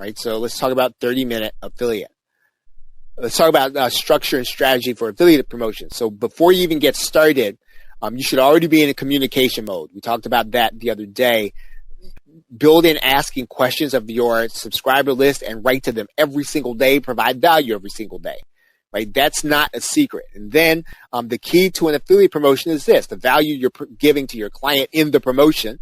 right? So let's talk about 30-minute affiliate. Let's talk about structure and strategy for affiliate promotion. So before you even get started, you should already be in a communication mode. We talked about that the other day. Build in asking questions of your subscriber list and write to them every single day. Provide value every single day, right? That's not a secret. And then the key to an affiliate promotion is this: the value you're giving to your client in the promotion.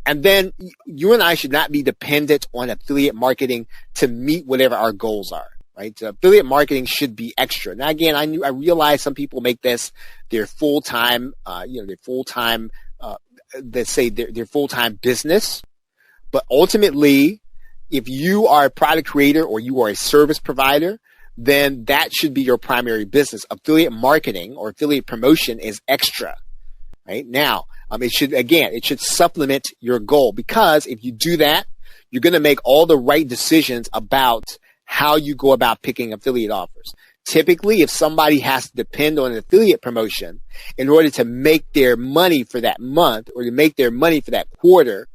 And then you and I should not be dependent on affiliate marketing to meet whatever our goals are, right? So affiliate marketing should be extra. Now, again, I realize some people make this their full-time, their full-time, let's say their full-time business. But ultimately, if you are a product creator or you are a service provider, then that should be your primary business. Affiliate marketing or affiliate promotion is extra, right? Now, it should supplement your goal, because if you do that, you're going to make all the right decisions about how you go about picking affiliate offers. Typically, if somebody has to depend on an affiliate promotion in order to make their money for that month or to make their money for that quarter,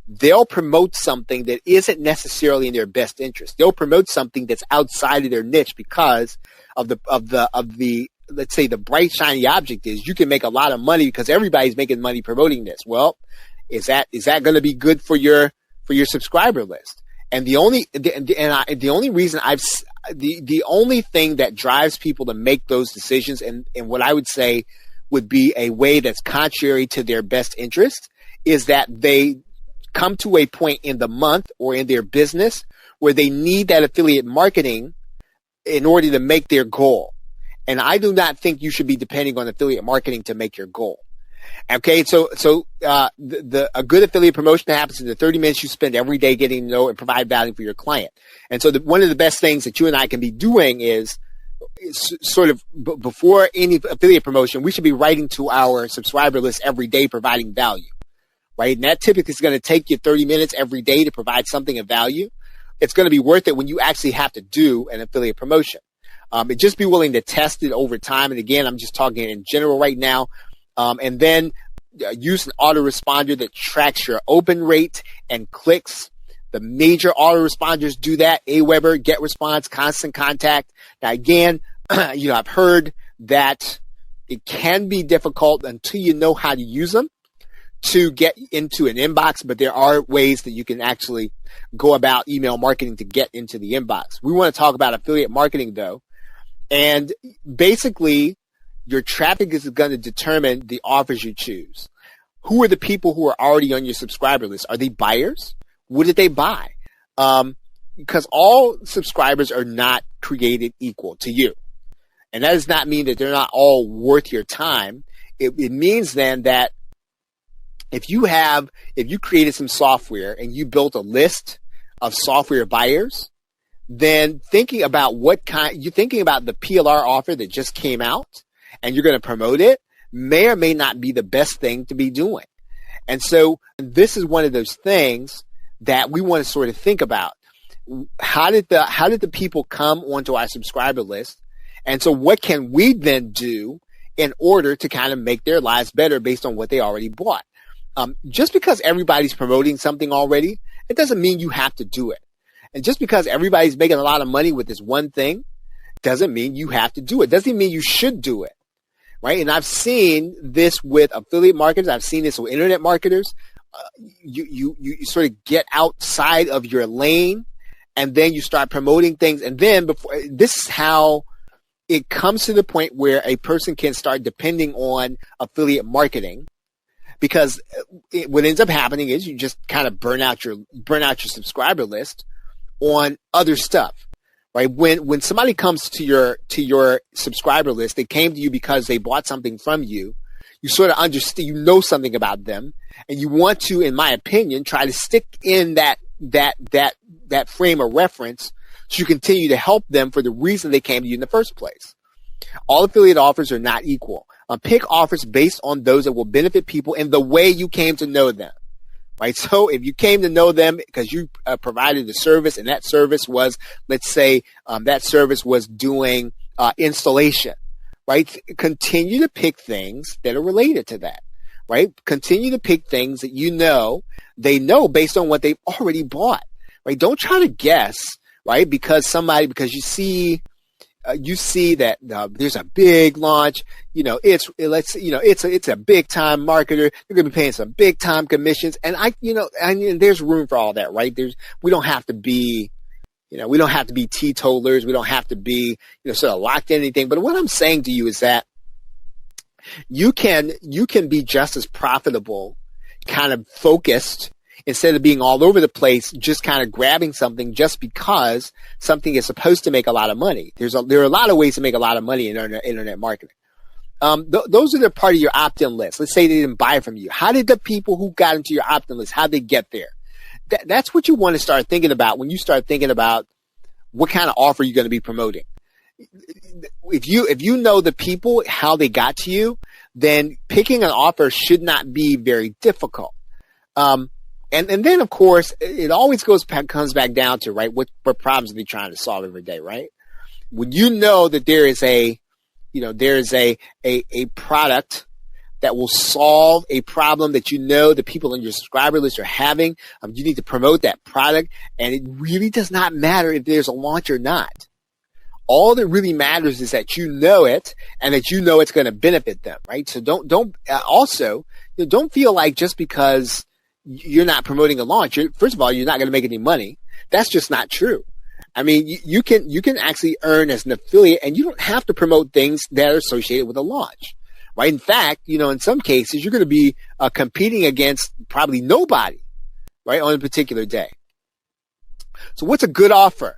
they'll promote something that isn't necessarily in their best interest. They'll promote something that's outside of their niche because of the let's say the bright shiny object is you can make a lot of money because everybody's making money promoting this. Well, is that going to be good for your subscriber list? And the only thing that drives people to make those decisions and what I would say would be a way that's contrary to their best interest is that they come to a point in the month or in their business where they need that affiliate marketing in order to make their goal. And I do not think you should be depending on affiliate marketing to make your goal. Okay, so a good affiliate promotion happens in the 30 minutes you spend every day getting to know and provide value for your client. And so one of the best things that you and I can be doing is sort of before any affiliate promotion, we should be writing to our subscriber list every day providing value. Right? And that typically is going to take you 30 minutes every day to provide something of value. It's going to be worth it when you actually have to do an affiliate promotion. And just be willing to test it over time. And again, I'm just talking in general right now. And then use an autoresponder that tracks your open rate and clicks. The major autoresponders do that: Aweber, GetResponse, Constant Contact. Now, again, I've heard that it can be difficult until you know how to use them to get into an inbox, but there are ways that you can actually go about email marketing to get into the inbox. We want to talk about affiliate marketing though. And basically, your traffic is going to determine the offers you choose. Who are the people who are already on your subscriber list? Are they buyers? What did they buy? Because all subscribers are not created equal to you. And that does not mean that they're not all worth your time. It means then that if you created some software and you built a list of software buyers, then thinking about the PLR offer that just came out and you're going to promote it may or may not be the best thing to be doing. And so this is one of those things that we want to sort of think about. How did the people come onto our subscriber list? And so what can we then do in order to kind of make their lives better based on what they already bought? Just because everybody's promoting something already, it doesn't mean you have to do it. And just because everybody's making a lot of money with this one thing doesn't mean you have to do it. Doesn't mean you should do it, right? And I've seen this with affiliate marketers. I've seen this with internet marketers. You sort of get outside of your lane and then you start promoting things. And then this is how it comes to the point where a person can start depending on affiliate marketing. Because what ends up happening is you just kind of burn out your subscriber list on other stuff, right? When somebody comes to your subscriber list, they came to you because they bought something from you. You sort of understand, you know something about them, and you want to, in my opinion, try to stick in that frame of reference so you continue to help them for the reason they came to you in the first place. All affiliate offers are not equal. Pick offers based on those that will benefit people in the way you came to know them, right? So if you came to know them because you provided a service and that service was, let's say, that service was doing installation, right? Continue to pick things that are related to that, right? Continue to pick things that they know based on what they've already bought, right? Don't try to guess, right? Because you see that there's a big launch. It's a big time marketer. They're going to be paying some big time commissions, and there's room for all that, right? We don't have to be teetotalers. We don't have to be sort of locked in anything. But what I'm saying to you is that you can be just as profitable, kind of focused, instead of being all over the place, just kind of grabbing something just because something is supposed to make a lot of money. There are a lot of ways to make a lot of money in internet marketing. Those are the part of your opt-in list. Let's say they didn't buy from you. How did the people who got into your opt-in list, how did they get there? That's what you want to start thinking about when you start thinking about what kind of offer you're going to be promoting. If you know the people, how they got to you, then picking an offer should not be very difficult. And then, of course, it always comes back down to, right, what problems are they trying to solve every day, right? When you know that there is a product that will solve a problem that the people on your subscriber list are having, you need to promote that product, and it really does not matter if there's a launch or not. All that really matters is that you know it, and that you know it's going to benefit them, right? So don't feel like just because you're not promoting a launch, first of all, you're not going to make any money. That's just not true. I mean, you can actually earn as an affiliate, and you don't have to promote things that are associated with a launch, right? In fact, in some cases, you're going to be competing against probably nobody, right, on a particular day. So what's a good offer,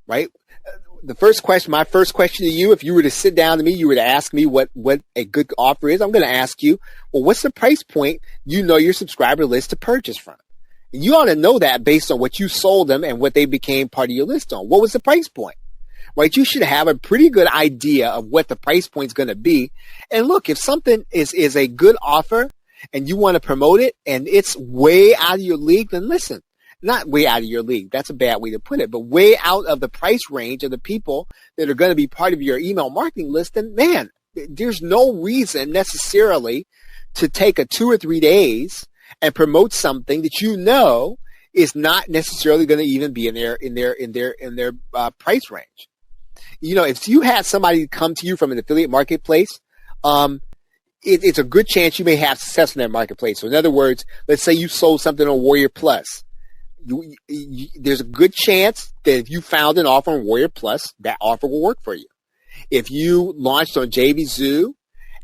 right? My first question to you, if you were to sit down to me, you were to ask me what a good offer is, I'm going to ask you, well, what's the price point your subscriber list to purchase from? And you ought to know that based on what you sold them and what they became part of your list on. What was the price point? Right? You should have a pretty good idea of what the price point is going to be. And look, if something is a good offer and you want to promote it and it's way out of your league, then listen. Not way out of your league. That's a bad way to put it, but way out of the price range of the people that are going to be part of your email marketing list. And man, there's no reason necessarily to take 2 or 3 days and promote something that is not necessarily going to even be in their price range. If you had somebody come to you from an affiliate marketplace, it's a good chance you may have success in that marketplace. So in other words, let's say you sold something on Warrior Plus. There's a good chance that if you found an offer on Warrior Plus, that offer will work for you. If you launched on JVZoo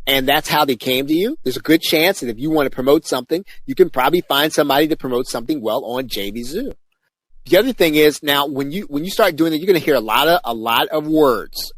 and that's how they came to you, there's a good chance that if you want to promote something, you can probably find somebody to promote something well on JVZoo. The other thing is, now when you start doing it, you're going to hear a lot of words,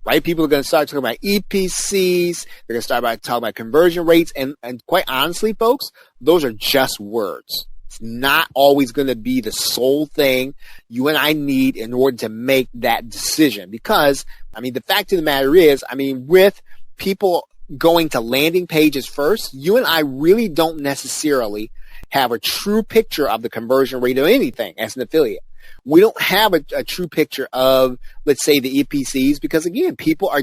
right? People are going to start talking about EPCs. They're going to start talking about conversion rates, and quite honestly, folks, those are just words. It's not always going to be the sole thing you and I need in order to make that decision. Because, the fact of the matter is, with people going to landing pages first, you and I really don't necessarily have a true picture of the conversion rate of anything as an affiliate. We don't have a true picture of, let's say, the EPCs, because again, people are,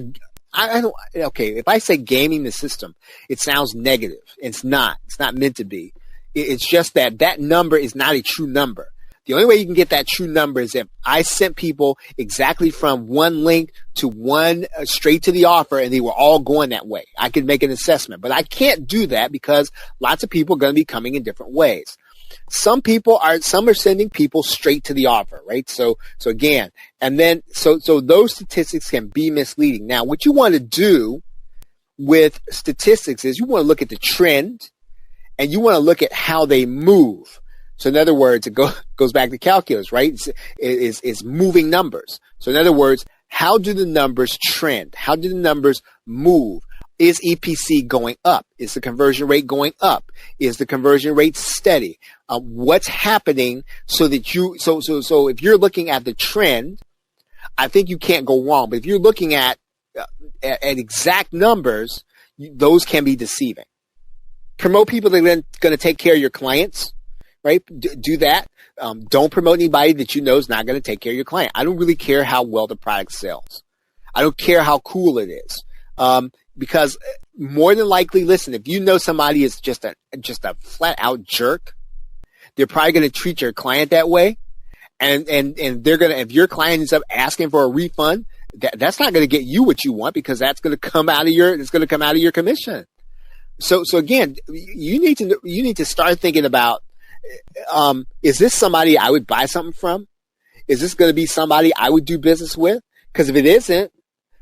if I say gaming the system, it sounds negative. It's not meant to be. It's just that number is not a true number. The only way you can get that true number is if I sent people exactly from one link to one straight to the offer, and they were all going that way. I could make an assessment, but I can't do that because lots of people are going to be coming in different ways. Some are sending people straight to the offer, right? So again, and then so those statistics can be misleading. Now, what you want to do with statistics is you want to look at the trend, and you want to look at how they move. So in other words, it goes back to calculus, right? It's moving numbers. So in other words, how do the numbers trend? How do the numbers move? Is EPC going up? Is the conversion rate going up? Is the conversion rate steady? What's happening so that so if you're looking at the trend, I think you can't go wrong. But if you're looking at exact numbers, those can be deceiving. Promote people that are going to take care of your clients, right? Do that. Don't promote anybody that you know is not going to take care of your client. I don't really care how well the product sells. I don't care how cool it is. Because more than likely, listen, if you know somebody is just a flat out jerk, they're probably going to treat your client that way. and they're going to, if your client ends up asking for a refund, that's not going to get you what you want, because that's going to come out of your commission. So again, you need to start thinking about, is this somebody I would buy something from? Is this going to be somebody I would do business with? Because if it isn't,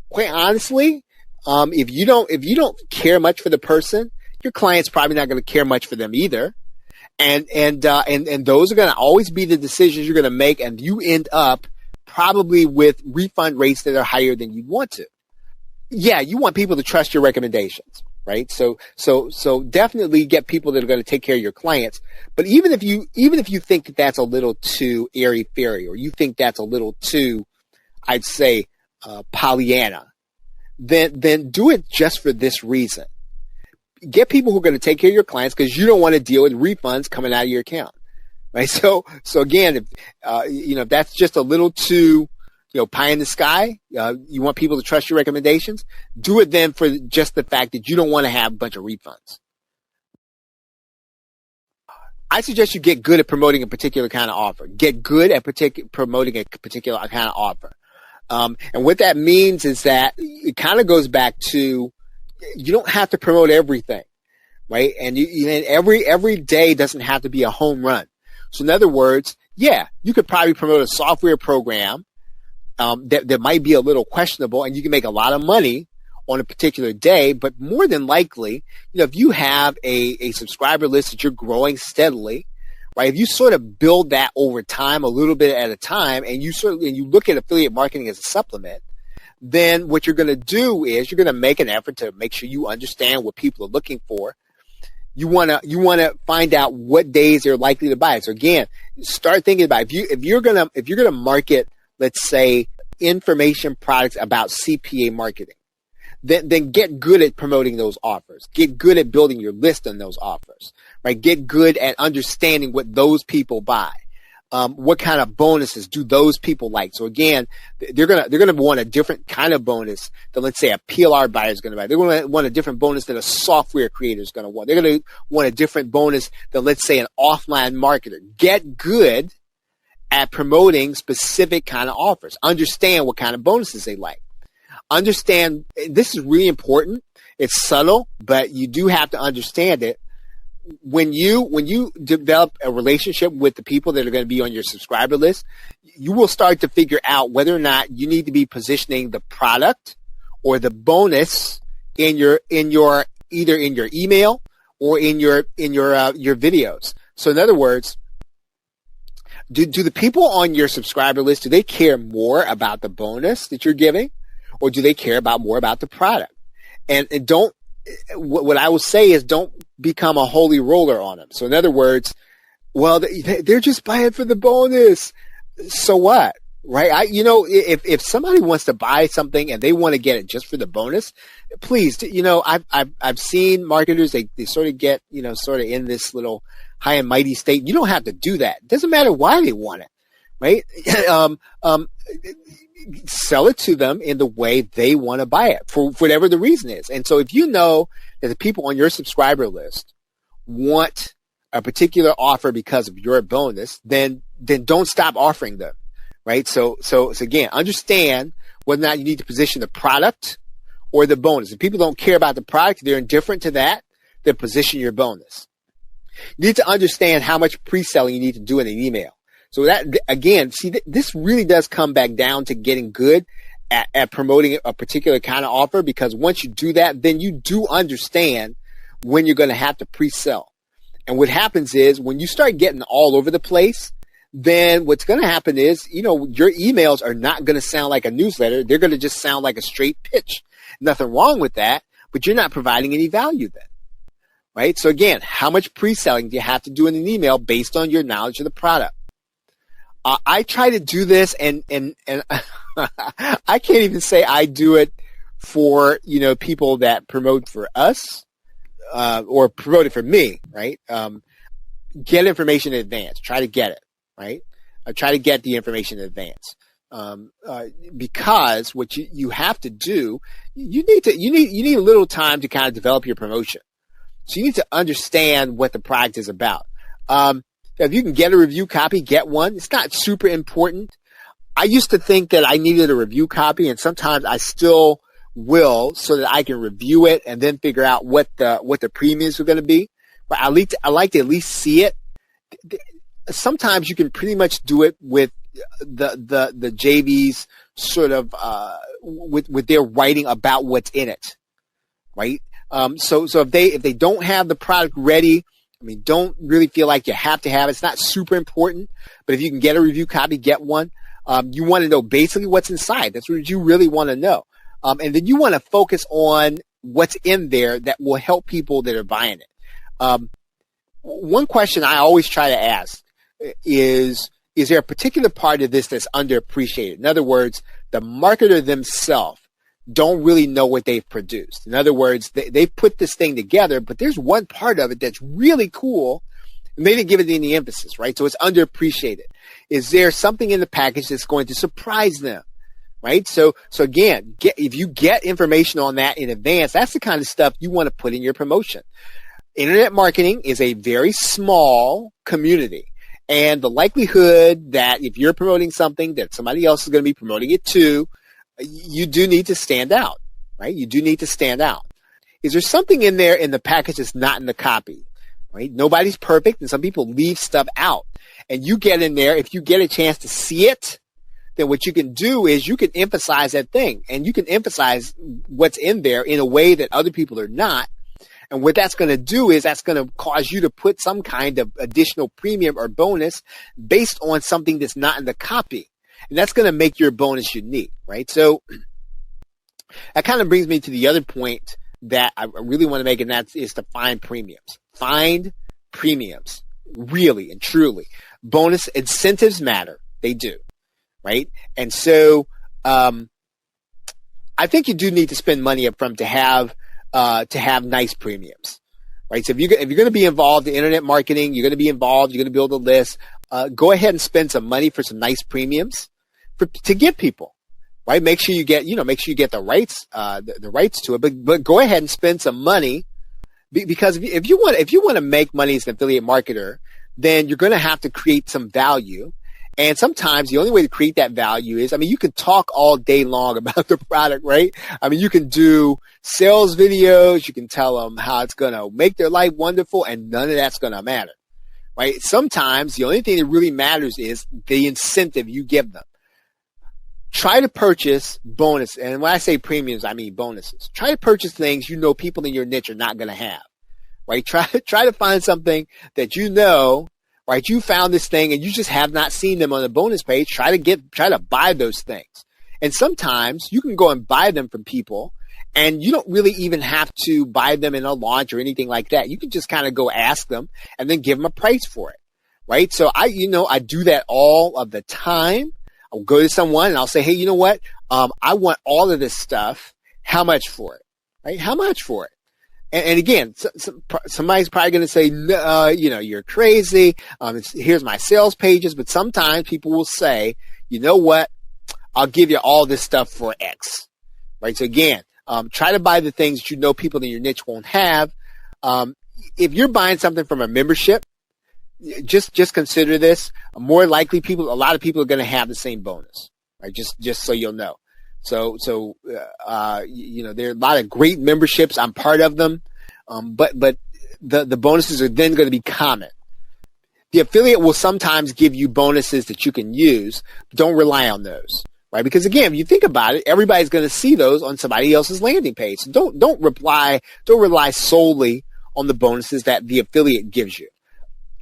quite honestly, if you don't care much for the person, your client's probably not going to care much for them either. And those are going to always be the decisions you're going to make, and you end up probably with refund rates that are higher than you want to. Yeah, you want people to trust your recommendations, right? So definitely get people that are going to take care of your clients. But even if you think that that's a little too airy-fairy, or you think that's a little too, I'd say, Pollyanna, then do it just for this reason. Get people who are going to take care of your clients, because you don't want to deal with refunds coming out of your account, right? So again, if that's just a little too, pie in the sky, you want people to trust your recommendations, do it then for just the fact that you don't want to have a bunch of refunds. I suggest you get good at promoting a particular kind of offer. Get good at promoting a particular kind of offer. And what that means is that it kind of goes back to, you don't have to promote everything, right? And every day doesn't have to be a home run. So in other words, yeah, you could probably promote a software program that might be a little questionable, and you can make a lot of money on a particular day. But more than likely, if you have a subscriber list that you're growing steadily, right? If you sort of build that over time, a little bit at a time, and you look at affiliate marketing as a supplement, then what you're going to do is you're going to make an effort to make sure you understand what people are looking for. You want to find out what days they're likely to buy. So again, start thinking about if you're going to market, let's say, information products about CPA marketing, then get good at promoting those offers. Get good at building your list on those offers, right? Get good at understanding what those people buy. What kind of bonuses do those people like? So again, they're gonna want a different kind of bonus than, let's say, a PLR buyer is going to buy. They're going to want a different bonus than a software creator is going to want. They're going to want a different bonus than, let's say, an offline marketer. Get good at promoting specific kind of offers. Understand what kind of bonuses they like. Understand, this is really important. It's subtle, but you do have to understand it. When you develop a relationship with the people that are going to be on your subscriber list, you will start to figure out whether or not you need to be positioning the product or the bonus in your either in your email or in your videos. So in other words, do the people on your subscriber list, do they care more about the bonus that you're giving, or do they care more about the product? And don't, what I will say is, don't become a holy roller on them. So in other words, well, they're just buying for the bonus. So what, right? If somebody wants to buy something and they want to get it just for the bonus, please, I've seen marketers, they sort of get, sort of in this little high and mighty state. You don't have to do that. It doesn't matter why they want it, right? Sell it to them in the way they want to buy it, for whatever the reason is. And so if you know that the people on your subscriber list want a particular offer because of your bonus, then don't stop offering them, right? So again, understand whether or not you need to position the product or the bonus. If people don't care about the product, they're indifferent to that, then position your bonus. You need to understand how much pre-selling you need to do in an email. So that, again, see, this really does come back down to getting good at promoting a particular kind of offer, because once you do that, then you do understand when you're going to have to pre-sell. And what happens is, when you start getting all over the place, then what's going to happen is, your emails are not going to sound like a newsletter. They're going to just sound like a straight pitch. Nothing wrong with that, but you're not providing any value then, right? So again, how much pre-selling do you have to do in an email based on your knowledge of the product? I try to do this, and I can't even say I do it for, people that promote for us, or promote it for me, right? Get information in advance. Try to get it, right? Try to get the information in advance. Because what you have to do, you need a little time to kind of develop your promotion. So you need to understand what the product is about. If you can get a review copy, get one. It's not super important. I used to think that I needed a review copy, and sometimes I still will, so that I can review it and then figure out what the premiums are going to be. But I like to at least see it. Sometimes you can pretty much do it with the JVs sort of with their writing about what's in it, right? So if they don't have the product ready, I mean, don't really feel like you have to have it. It's not super important, but if you can get a review copy, get one. You want to know basically what's inside. That's what you really want to know. And then you want to focus on what's in there that will help people that are buying it. One question I always try to ask is there a particular part of this that's underappreciated? In other words, the marketer themselves don't really know what they've produced. In other words, they've put this thing together, but there's one part of it that's really cool, and they didn't give it any emphasis, right? So it's underappreciated. Is there something in the package that's going to surprise them, right? So again, if you get information on that in advance, that's the kind of stuff you want to put in your promotion. Internet marketing is a very small community. And the likelihood that if you're promoting something that somebody else is going to be promoting it to, you do need to stand out, right? You do need to stand out. Is there something in there in the package that's not in the copy, right? Nobody's perfect, and some people leave stuff out. And you get in there, if you get a chance to see it, then what you can do is you can emphasize that thing, and you can emphasize what's in there in a way that other people are not. And what that's going to do is that's going to cause you to put some kind of additional premium or bonus based on something that's not in the copy. And that's going to make your bonus unique, right? So that kind of brings me to the other point that I really want to make, and that is to find premiums. Find premiums, really and truly. Bonus incentives matter. They do, right? And so I think you do need to spend money up front to have nice premiums, right? So if you're going to be involved in internet marketing, you're going to be involved, you're going to build a list, go ahead and spend some money for some nice premiums to give people, right? Make sure you get the rights, the rights to it, but go ahead and spend some money because if you want to make money as an affiliate marketer, then you're going to have to create some value. And sometimes the only way to create that value is, I mean, you can talk all day long about the product, right? I mean, you can do sales videos. You can tell them how it's going to make their life wonderful, and none of that's going to matter, right? Sometimes the only thing that really matters is the incentive you give them. Try to purchase bonus. And when I say premiums, I mean bonuses. Try to purchase things you know people in your niche are not going to have, right? Try to find something that you know, right? You found this thing and you just have not seen them on the bonus page. Try to buy those things. And sometimes you can go and buy them from people, and you don't really even have to buy them in a launch or anything like that. You can just kind of go ask them and then give them a price for it, right? So I do that all of the time. I'll go to someone and I'll say, hey, you know what? I want all of this stuff. How much for it, right? How much for it? And again, somebody's probably going to say, no, you're crazy. Here's my sales pages. But sometimes people will say, you know what? I'll give you all this stuff for X, right? So again, try to buy the things that you know people in your niche won't have. If you're buying something from a membership, just consider this. More likely, a lot of people are going to have the same bonus, right? Just so you'll know. So there are a lot of great memberships. I'm part of them. But the bonuses are then going to be common. The affiliate will sometimes give you bonuses that you can use. Don't rely on those, right? Because again, if you think about it, everybody's going to see those on somebody else's landing page. So don't rely solely on the bonuses that the affiliate gives you.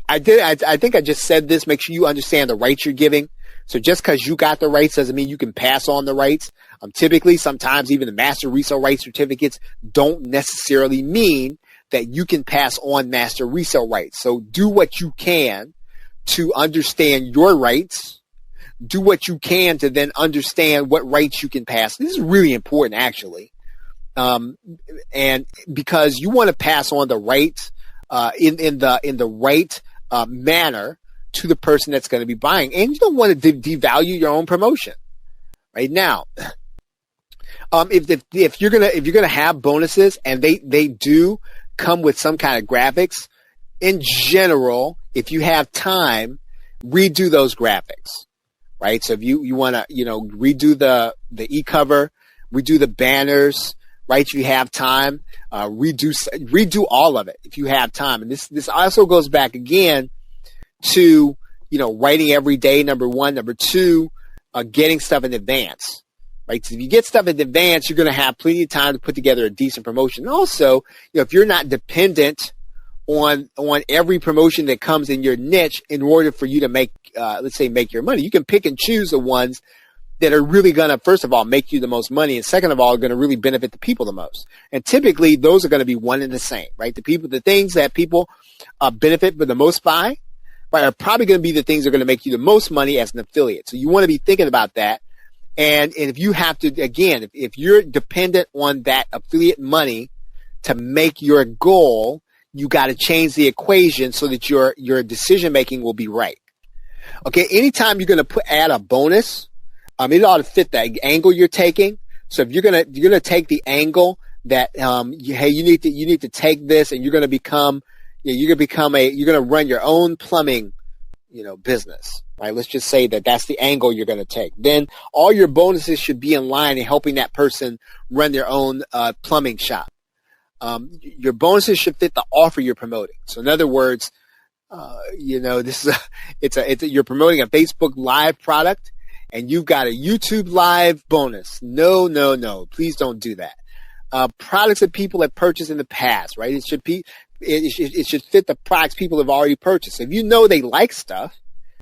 I think I just said this. Make sure you understand the rights you're giving. So just because you got the rights doesn't mean you can pass on the rights. Typically, sometimes even the master resale rights certificates don't necessarily mean that you can pass on master resale rights. So do what you can to understand your rights. Do what you can to then understand what rights you can pass. This is really important, actually. And because you want to pass on the rights in the right manner to the person that's going to be buying, and you don't want to devalue your own promotion. Right now, if you're gonna have bonuses and they do come with some kind of graphics, in general, if you have time, redo those graphics, right? So if you want to, redo the e-cover, redo the banners, right? If you have time, redo all of it if you have time. And this also goes back again to, writing every day, number one. Number two, getting stuff in advance, right? So if you get stuff in advance, you're going to have plenty of time to put together a decent promotion. And also, if you're not dependent on every promotion that comes in your niche in order for you to make, make your money, you can pick and choose the ones that are really going to, first of all, make you the most money, and second of all, are going to really benefit the people the most. And typically, those are going to be one and the same, right? The things that people benefit the most by, right, are probably going to be the things that are going to make you the most money as an affiliate. So you want to be thinking about that. And if you have to, again, if you're dependent on that affiliate money to make your goal, you got to change the equation so that your decision making will be right. Okay, anytime you're going to add a bonus, it ought to fit the angle you're taking. So if you're gonna take the angle that you need to take this, and you're gonna run your own plumbing business, right? Let's just say that's the angle you're gonna take. Then all your bonuses should be in line in helping that person run their own plumbing shop. Your bonuses should fit the offer you're promoting. So in other words, this is you're promoting a Facebook Live product, and you've got a YouTube Live bonus. No. Please don't do that. Products that people have purchased in the past, right? It should fit the products people have already purchased. If you know they like stuff,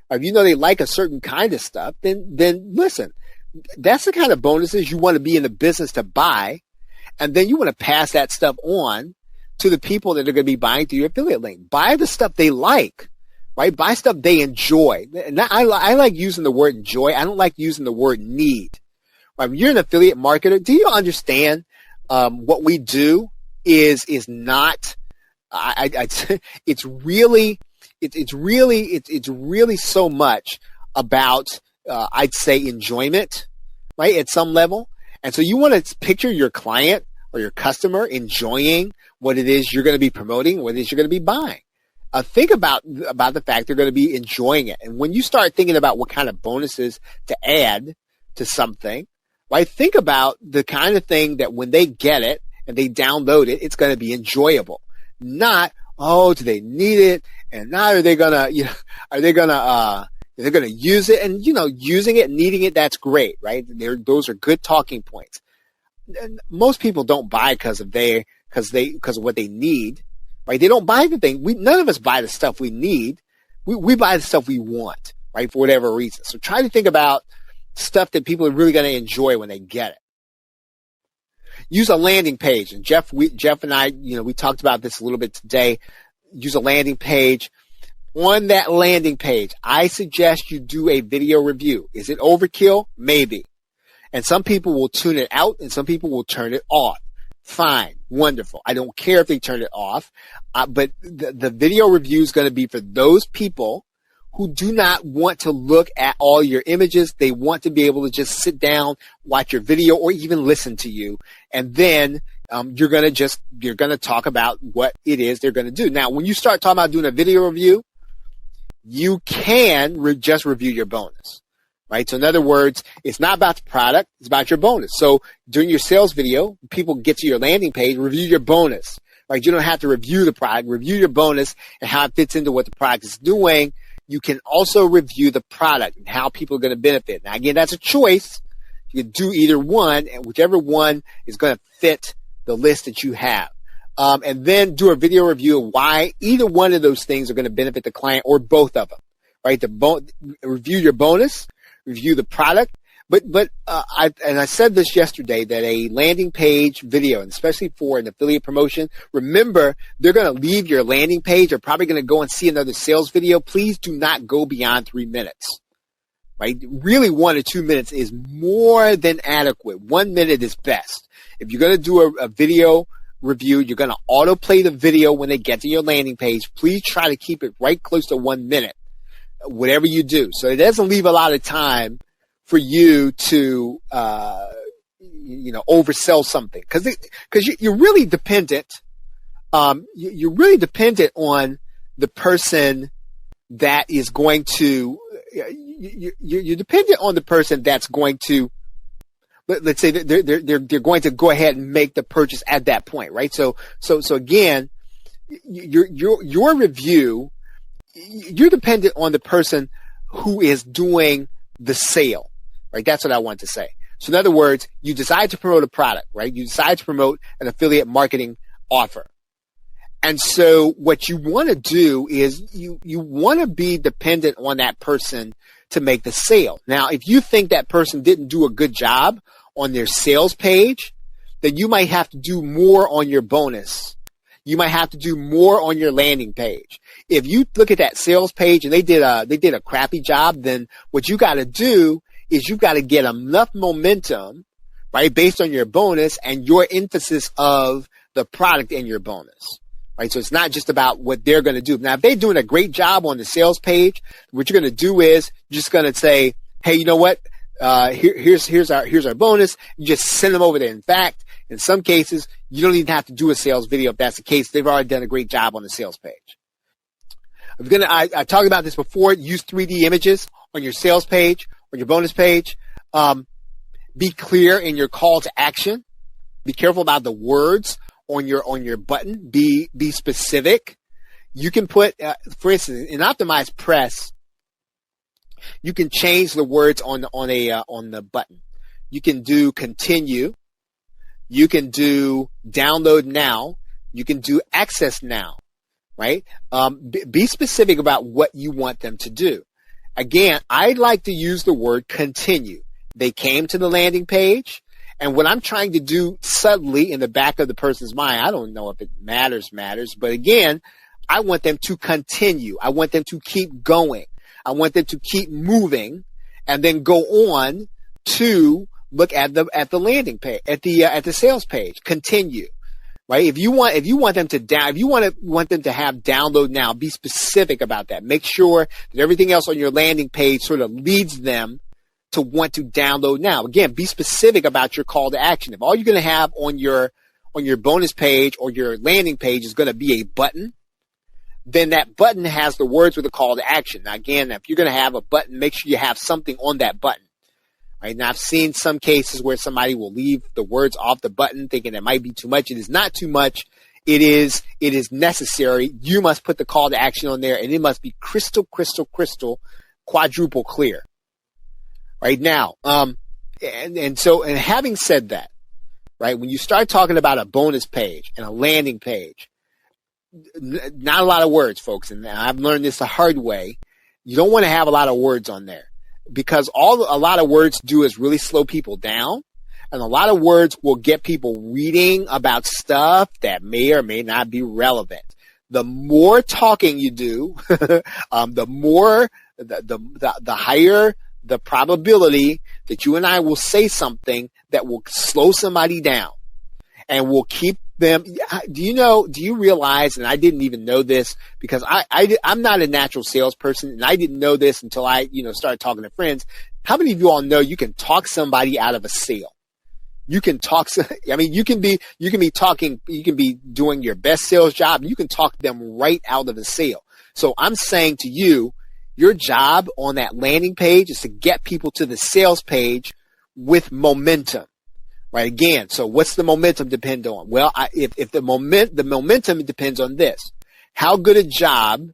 or if you know they like a certain kind of stuff, then listen, that's the kind of bonuses you want to be in the business to buy. And then you want to pass that stuff on to the people that are going to be buying through your affiliate link. Buy the stuff they like. Right? Buy stuff they enjoy. And I like using the word enjoy. I don't like using the word need. Right? When you're an affiliate marketer, do you understand what we do is not? It's really so much about I'd say enjoyment, right? At some level, and so you want to picture your client or your customer enjoying what it is you're going to be promoting, what it is you're going to be buying. Think about the fact they're going to be enjoying it. And when you start thinking about what kind of bonuses to add to something, right, think about the kind of thing that when they get it and they download it, it's going to be enjoyable. Not, do they need it? And now are they going to use it? And, using it, needing it, that's great, right? Those are good talking points. And most people don't buy because of what they need. Right? They don't buy the thing. None of us buy the stuff we need. We buy the stuff we want, right? For whatever reason. So try to think about stuff that people are really going to enjoy when they get it. Use a landing page. And Jeff and I, we talked about this a little bit today. Use a landing page. On that landing page, I suggest you do a video review. Is it overkill? Maybe. And some people will tune it out and some people will turn it off. Fine. Wonderful. I don't care if they turn it off. But the video review is going to be for those people who do not want to look at all your images. They want to be able to just sit down, watch your video, or even listen to you. And then you're going to talk about what it is they're going to do. Now, when you start talking about doing a video review, you can just review your bonus. Right? So in other words, it's not about the product, it's about your bonus. So during your sales video, people get to your landing page, review your bonus. Right? You don't have to review the product, review your bonus and how it fits into what the product is doing. You can also review the product and how people are going to benefit. Now again, that's a choice. You can do either one, and whichever one is going to fit the list that you have. And then do a video review of why either one of those things are going to benefit the client or both of them. Right? Review your bonus. Review the product, but I said this yesterday that a landing page video, and especially for an affiliate promotion, remember they're going to leave your landing page. They're probably going to go and see another sales video. Please do not go beyond 3 minutes. Right? Really, 1 or 2 minutes is more than adequate. 1 minute is best. If you're going to do a video review, you're going to autoplay the video when they get to your landing page. Please try to keep it right close to 1 minute. Whatever you do. So it doesn't leave a lot of time for you to, oversell something. Cause you're really dependent. You're really dependent on the person that is going to, you're dependent on the person that's going to, let's say that they're going to go ahead and make the purchase at that point, right? So again, your review, you're dependent on the person who is doing the sale, right? That's what I want to say. So in other words, you decide to promote a product, right? You decide to promote an affiliate marketing offer. And so what you want to do is you want to be dependent on that person to make the sale. Now, if you think that person didn't do a good job on their sales page, then you might have to do more on your bonus. You might have to do more on your landing page. If you look at that sales page and they did a crappy job, then what you got to do is you've got to get enough momentum, right, based on your bonus and your emphasis of the product in your bonus. Right, so it's not just about what they're going to do. Now, if they're doing a great job on the sales page, what you're going to do is you're just going to say, "Hey, you know what? Here's our bonus." You just send them over there. In fact, in some cases, you don't even have to do a sales video if that's the case. They've already done a great job on the sales page. I talked about this before. Use 3D images on your sales page, on your bonus page. Be clear in your call to action. Be careful about the words on your button. Be specific. You can put, for instance, in optimized press, you can change the words on the button. You can do continue. You can do download now. You can do access now. Right? Be specific about what you want them to do. Again, I'd like to use the word continue. They came to the landing page. And what I'm trying to do subtly in the back of the person's mind, I don't know if it matters, but again, I want them to continue. I want them to keep going. I want them to keep moving and then go on to look at the landing page, at the sales page. Continue. Right? If you want them to have download now, be specific about that. Make sure that everything else on your landing page sort of leads them to want to download now. Again, be specific about your call to action. If all you're going to have on your bonus page or your landing page is going to be a button, then that button has the words with a call to action. Now, again, if you're going to have a button, make sure you have something on that button. Right? Now, I've seen some cases where somebody will leave the words off the button thinking it might be too much. It is not too much. It is necessary. You must put the call to action on there, and it must be crystal, quadruple clear. Right now, and having said that, right, when you start talking about a bonus page and a landing page, not a lot of words, folks, and I've learned this the hard way. You don't want to have a lot of words on there because a lot of words do is really slow people down, and a lot of words will get people reading about stuff that may or may not be relevant. The more talking you do, the higher the probability that you and I will say something that will slow somebody down and will keep them. Do you realize, and I didn't even know this because I'm not a natural salesperson and I didn't know this until I, started talking to friends. How many of you all know you can talk somebody out of a sale? You can talk, you can be doing your best sales job and you can talk them right out of a sale. So I'm saying to you, your job on that landing page is to get people to the sales page with momentum, right? Again, so what's the momentum depend on? Well, if the momentum depends on this. How good a job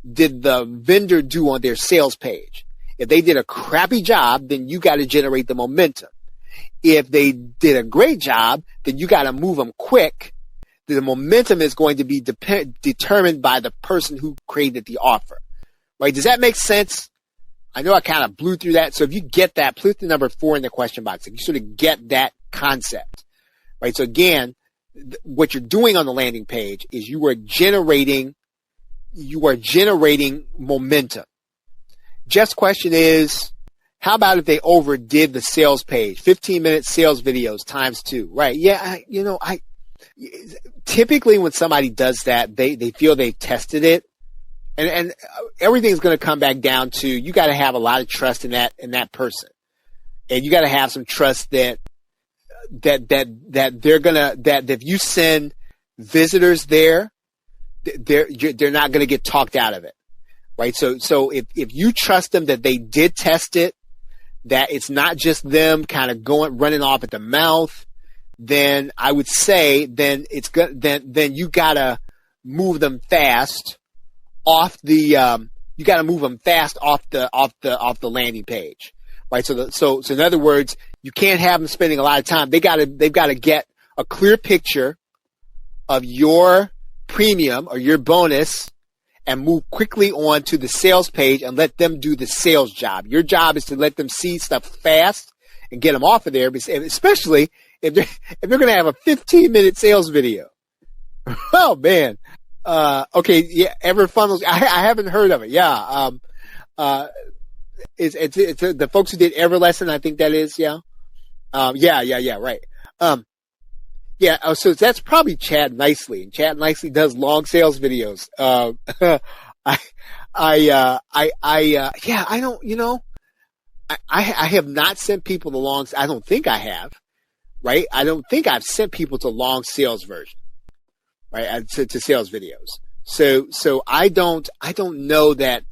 did the vendor do on their sales page? If they did a crappy job, then you got to generate the momentum. If they did a great job, then you got to move them quick. The momentum is going to be determined by the person who created the offer. Right? Does that make sense? I know I kind of blew through that. So if you get that, put the number 4 in the question box. If you sort of get that concept, right? So again, what you're doing on the landing page is you are generating momentum. Jeff's question is, how about if they overdid the sales page? 15-minute sales videos times 2, right? Yeah, typically when somebody does that, they feel they've tested it. And everything's going to come back down to you got to have a lot of trust in that person, and you got to have some trust that if you send visitors there, they're not going to get talked out of it, right? So if you trust them that they did test it, that it's not just them kind of running off at the mouth, then I would say then it's good. Then you gotta move them fast off the landing page, right? So in other words, you can't have them spending a lot of time. They've got to get a clear picture of your premium or your bonus and move quickly on to the sales page and let them do the sales job. Your job is to let them see stuff fast and get them off of there, especially if they're going to have a 15-minute sales video. Oh man. Okay. Yeah. EverFunnels. I haven't heard of it. Yeah. It's the folks who did EverLesson. I think that is. Yeah. Yeah. Right. Yeah. So that's probably Chad Nicely, and Chad Nicely does long sales videos. I don't, I have not sent people to long. I don't think I have. Right. I don't think I've sent people to long sales version. Right. To sales videos. So I don't know that,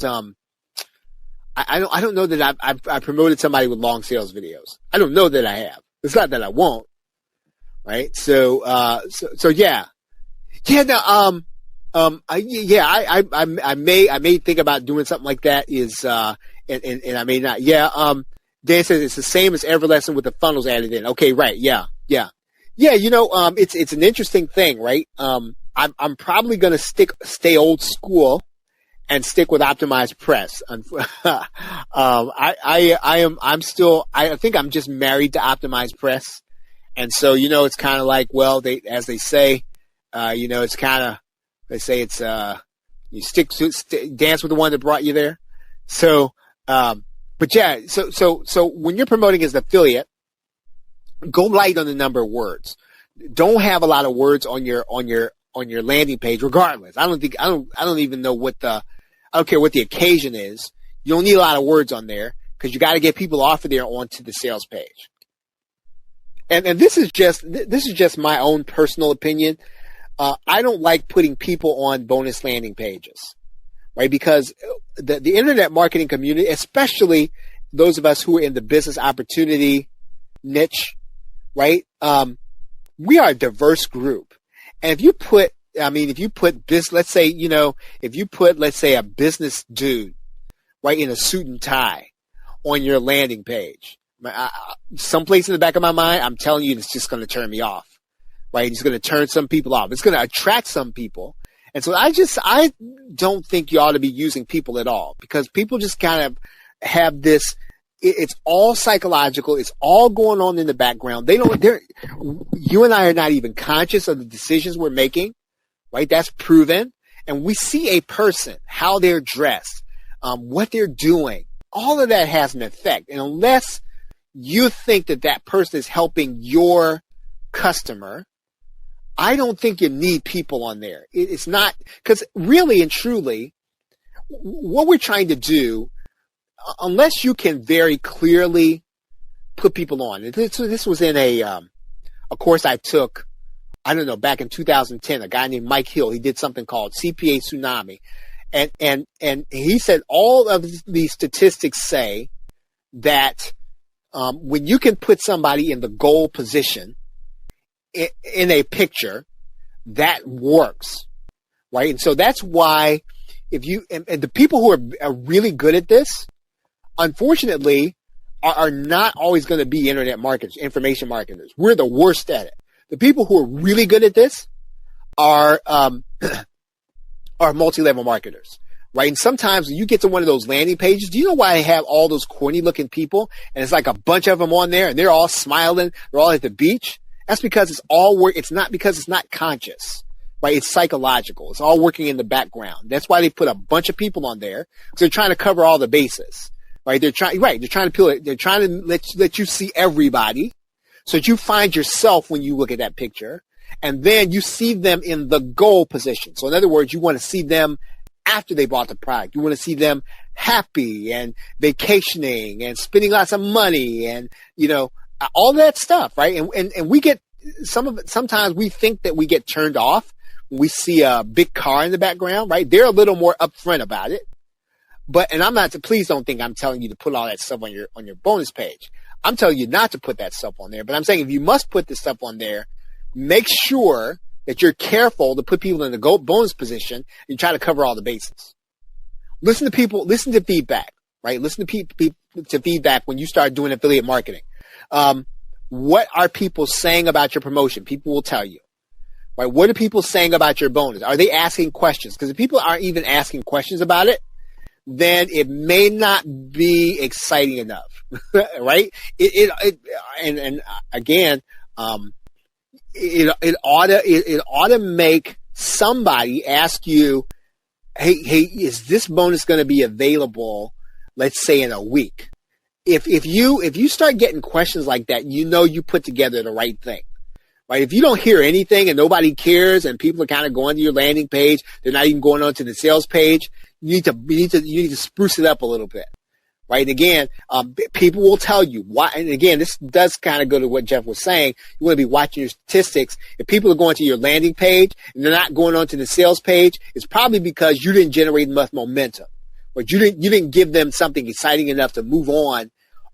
I don't know that I've promoted somebody with long sales videos. I don't know that I have. It's not that I won't. Right. So yeah. Yeah. Now, I may think about doing something like that and I may not. Yeah. Dan says it's the same as EverLesson with the funnels added in. Okay. Right. Yeah. It's an interesting thing, right? I'm probably going to stay old school and stick with optimized press. I think I'm just married to optimized press. And so, it's kind of like, well, as they say, it's kind of, they say it's, you dance with the one that brought you there. So, but yeah, so when you're promoting as an affiliate, go light on the number of words. Don't have a lot of words on your landing page, regardless. I don't even know I don't care what the occasion is. You don't need a lot of words on there because you got to get people off of there onto the sales page. And this is just my own personal opinion. I don't like putting people on bonus landing pages, right? Because the internet marketing community, especially those of us who are in the business opportunity niche, right? We are a diverse group. And if you put this, let's say a business dude, right, in a suit and tie on your landing page, someplace in the back of my mind, I'm telling you, it's just going to turn me off, right? It's going to turn some people off. It's going to attract some people. And so I don't think you ought to be using people at all, because people just kind of have this, it's all psychological. It's all going on in the background. You and I are not even conscious of the decisions we're making, right? That's proven. And we see a person, how they're dressed, what they're doing. All of that has an effect. And unless you think that person is helping your customer, I don't think you need people on there. It's not, because really and truly, what we're trying to do, unless you can very clearly put people on. This was in a course I took, I don't know, back in 2010, a guy named Mike Hill. He did something called CPA Tsunami. And he said all of these statistics say that when you can put somebody in the goal position in a picture, that works, right? And so that's why and the people who are really good at this, unfortunately, are not always going to be internet marketers, information marketers. We're the worst at it. The people who are really good at this are multi-level marketers, right? And sometimes when you get to one of those landing pages, do you know why I have all those corny looking people and it's like a bunch of them on there and they're all smiling, they're all at the beach? That's because it's all work. It's not because it's not conscious, right? It's psychological. It's all working in the background. That's why they put a bunch of people on there, because they're trying to cover all the bases, right? They're trying to peel it. They're trying to let you see everybody, so that you find yourself when you look at that picture, and then you see them in the goal position. So in other words, you want to see them after they bought the product. You want to see them happy and vacationing and spending lots of money and, all that stuff, right? And we get sometimes we think that we get turned off when we see a big car in the background, right? They're a little more upfront about it, and I'm not, please don't think I'm telling you to put all that stuff on your bonus page. I'm telling you not to put that stuff on there, but I'm saying if you must put this stuff on there, make sure that you're careful to put people in the bonus position and try to cover all the bases. Listen to people, listen to feedback, right? Listen to feedback when you start doing affiliate marketing. What are people saying about your promotion? People will tell you, right? What are people saying about your bonus? Are they asking questions? Because if people aren't even asking questions about it, then it may not be exciting enough, right? It ought to make somebody ask you, hey, is this bonus going to be available, let's say, in a week? If you start getting questions like that, you know you put together the right thing, right? If you don't hear anything and nobody cares and people are kind of going to your landing page, they're not even going on to the sales page, you need to spruce it up a little bit, right? And again, people will tell you why. And again, this does kind of go to what Jeff was saying. You want to be watching your statistics. If people are going to your landing page and they're not going on to the sales page, it's probably because you didn't generate enough momentum, or you didn't give them something exciting enough to move on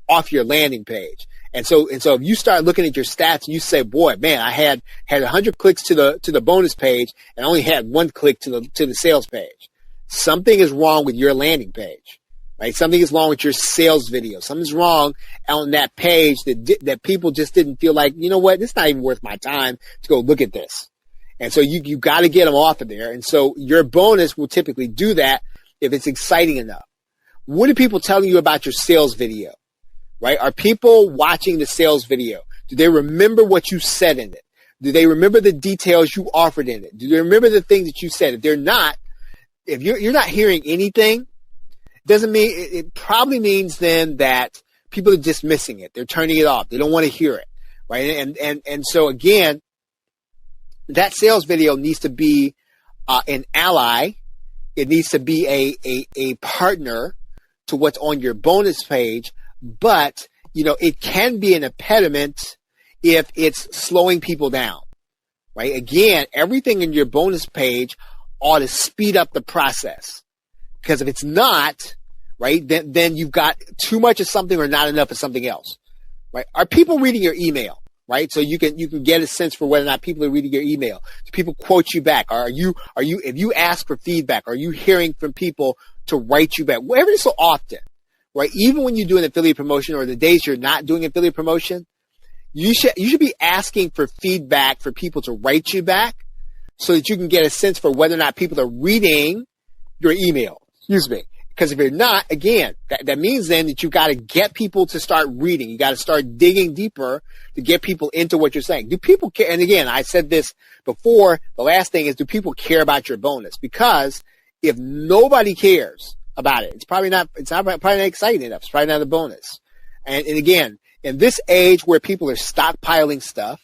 off your landing page. And so if you start looking at your stats and you say, boy, man, I had 100 clicks to the bonus page and only had 1 click to the sales page. Something is wrong with your landing page, right? Something is wrong with your sales video. Something's wrong on that page that people just didn't feel like, you know what, it's not even worth my time to go look at this. And so you got to get them off of there. And so your bonus will typically do that if it's exciting enough. What are people telling you about your sales video, right? Are people watching the sales video? Do they remember what you said in it? Do they remember the details you offered in it? Do they remember the things that you said? If they're not, if you're not hearing anything, doesn't mean it probably means then that people are dismissing it. They're turning it off. They don't want to hear it, right? And so again, that sales video needs to be an ally. It needs to be a partner to what's on your bonus page, but it can be an impediment if it's slowing people down, right? Again, everything in your bonus page ought to speed up the process, because if it's not, right, then you've got too much of something or not enough of something else, right? Are people reading your email, right? So you can get a sense for whether or not people are reading your email. Do people quote you back? If you ask for feedback, are you hearing from people to write you back? Well, every so often, right? Even when you do an affiliate promotion or the days you're not doing affiliate promotion, you should be asking for feedback for people to write you back, so that you can get a sense for whether or not people are reading your email. Excuse me. Because if you're not, again, that means then that you got to get people to start reading. You got to start digging deeper to get people into what you're saying. Do people care? And again, I said this before. The last thing is, do people care about your bonus? Because if nobody cares about it, it's probably not exciting enough. It's probably not a bonus. And again, in this age where people are stockpiling stuff,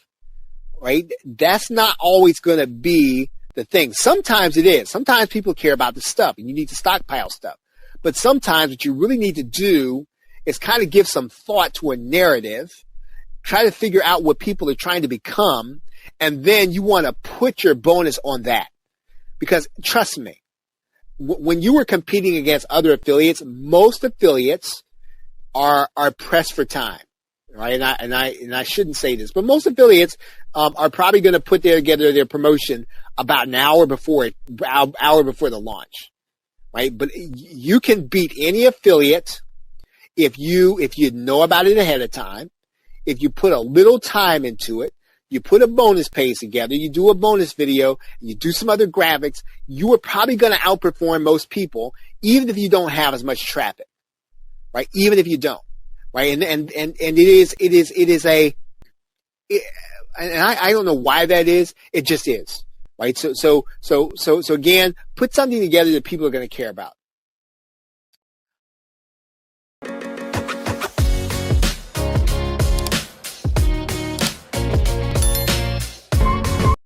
right? That's not always going to be the thing. Sometimes it is. Sometimes people care about the stuff and you need to stockpile stuff. But sometimes what you really need to do is kind of give some thought to a narrative, try to figure out what people are trying to become, and then you want to put your bonus on that. Because trust me, when you were competing against other affiliates, most affiliates are pressed for time. Right, and I shouldn't say this, but most affiliates are probably going to put together their promotion about an hour before the launch, right? But you can beat any affiliate if you know about it ahead of time, if you put a little time into it, you put a bonus page together, you do a bonus video, and you do some other graphics. You are probably going to outperform most people, even if you don't have as much traffic, right? Even if you don't. Right. And I don't know why that is. It just is. Right. So again, put something together that people are going to care about.